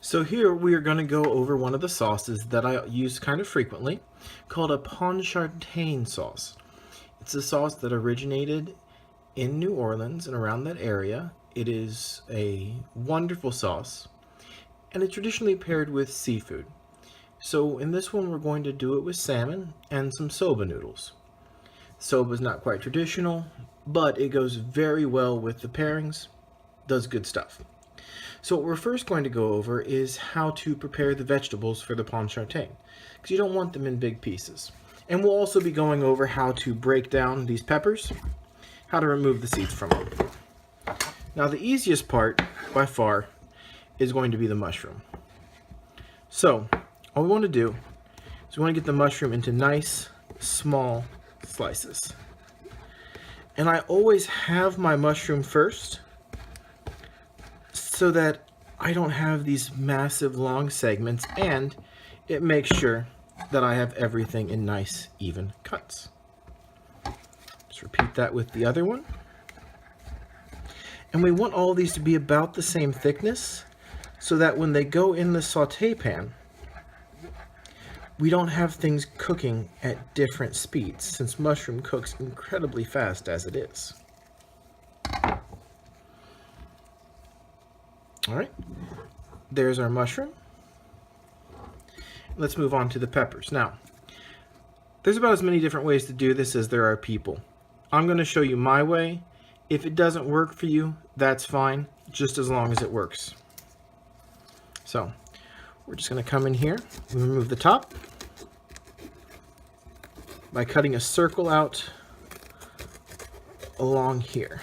So here we are going to go over one of the sauces that I use kind of frequently, called a Pontchartrain sauce. It's a sauce that originated in New Orleans and around that area. It is a wonderful sauce, and it's traditionally paired with seafood. So in this one we're going to do it with salmon and some soba noodles. Soba is not quite traditional, but it goes very well with the pairings, does good stuff. So what we're first going to go over is how to prepare the vegetables for the Pontchartrain, because you don't want them in big pieces. And we'll also be going over how to break down these peppers, how to remove the seeds from them. Now the easiest part, by far, is going to be the mushroom. So all we want to do is we want to get the mushroom into nice, small slices. And I always have my mushroom first, so that I don't have these massive long segments, and it makes sure that I have everything in nice even cuts. Just repeat that with the other one. And we want all these to be about the same thickness so that when they go in the saute pan, we don't have things cooking at different speeds, since mushroom cooks incredibly fast as it is. All right, there's our mushroom. Let's move on to the peppers. Now, there's about as many different ways to do this as there are people. I'm going to show you my way. If it doesn't work for you, that's fine, just as long as it works. So, we're just going to come in here and remove the top by cutting a circle out along here.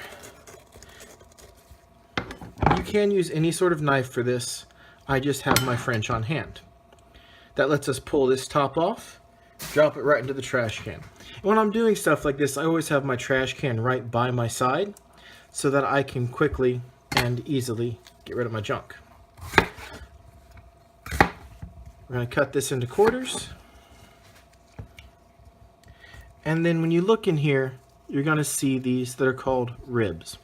You can use any sort of knife for this. I just have my French on hand. That lets us pull this top off, drop it right into the trash can. And when I'm doing stuff like this, I always have my trash can right by my side so that I can quickly and easily get rid of my junk. We're going to cut this into quarters. And then when you look in here, you're going to see these that are called ribs.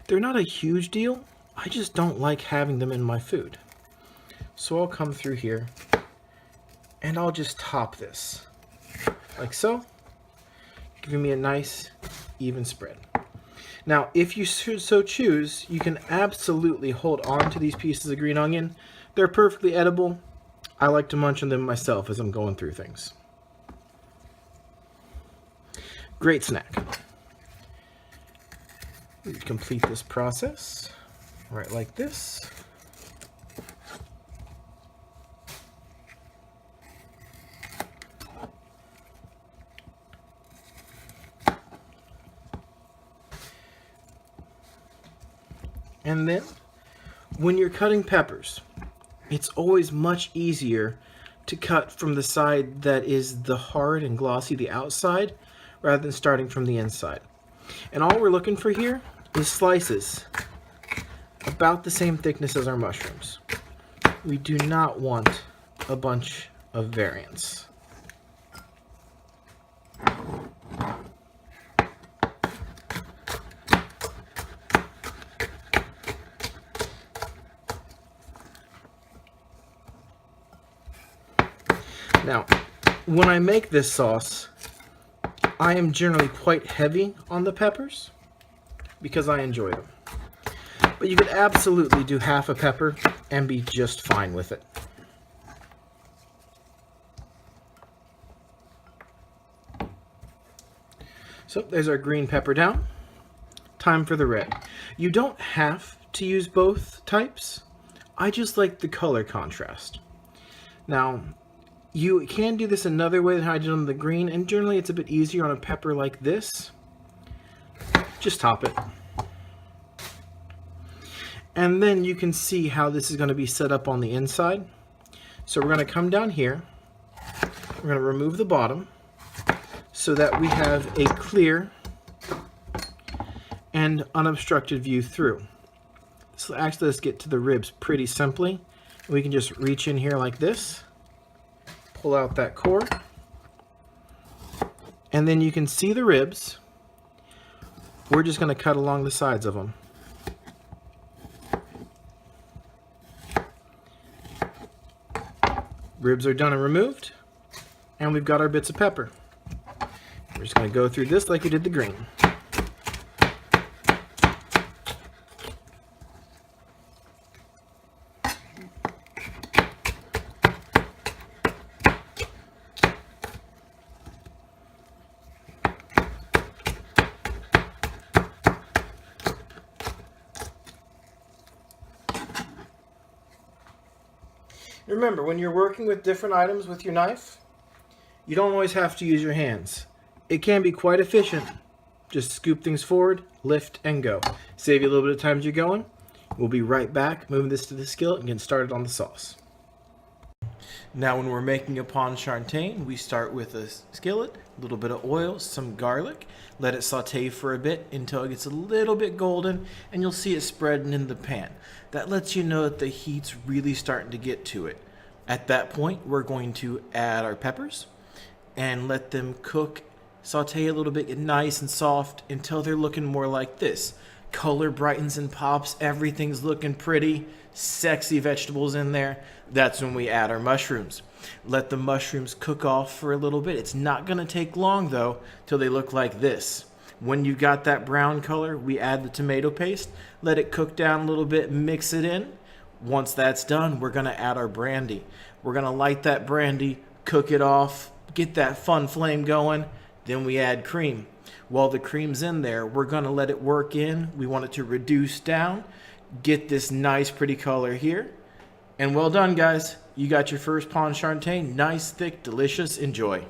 They're not a huge deal. I just don't like having them in my food. So I'll come through here and I'll just top this like so, giving me a nice even spread. Now, if you so choose, you can absolutely hold on to these pieces of green onion. They're perfectly edible. I like to munch on them myself as I'm going through things. Great snack. We complete this process right like this. And then when you're cutting peppers, it's always much easier to cut from the side that is the hard and glossy, the outside, rather than starting from the inside. And all we're looking for here is slices about the same thickness as our mushrooms. We do not want a bunch of variance. Now, when I make this sauce, I am generally quite heavy on the peppers because I enjoy them. But you could absolutely do half a pepper and be just fine with it. So there's our green pepper down. Time for the red. You don't have to use both types. I just like the color contrast. Now, you can do this another way than how I did on the green, and generally it's a bit easier on a pepper like this. Just top it. And then you can see how this is going to be set up on the inside. So we're going to come down here. We're going to remove the bottom so that we have a clear and unobstructed view through. This will actually let us get to the ribs pretty simply. We can just reach in here like this, pull out that core, and then you can see the ribs. We're just going to cut along the sides of them. Ribs are done and removed. And we've got our bits of pepper. We're just going to go through this like we did the green. Remember, when you're working with different items with your knife, you don't always have to use your hands. It can be quite efficient. Just scoop things forward, lift, and go. Save you a little bit of time as you're going. We'll be right back, moving this to the skillet and getting started on the sauce. Now when we're making a Pontchartrain, we start with a skillet, a little bit of oil, some garlic. Let it saute for a bit until it gets a little bit golden, and you'll see it spreading in the pan. That lets you know that the heat's really starting to get to it. At that point, we're going to add our peppers and let them cook, saute a little bit, get nice and soft until they're looking more like this. Color brightens and pops, everything's looking pretty, sexy vegetables in there. That's when we add our mushrooms. Let the mushrooms cook off for a little bit. It's not gonna take long though, till they look like this. When you got that brown color, we add the tomato paste, let it cook down a little bit, mix it in. Once that's done, we're gonna add our brandy. We're gonna light that brandy, cook it off, get that fun flame going, then we add cream. While the cream's in there, we're gonna let it work in. We want it to reduce down, get this nice pretty color here. And well done, guys. You got your first Pontchartrain. Nice, thick, delicious. Enjoy.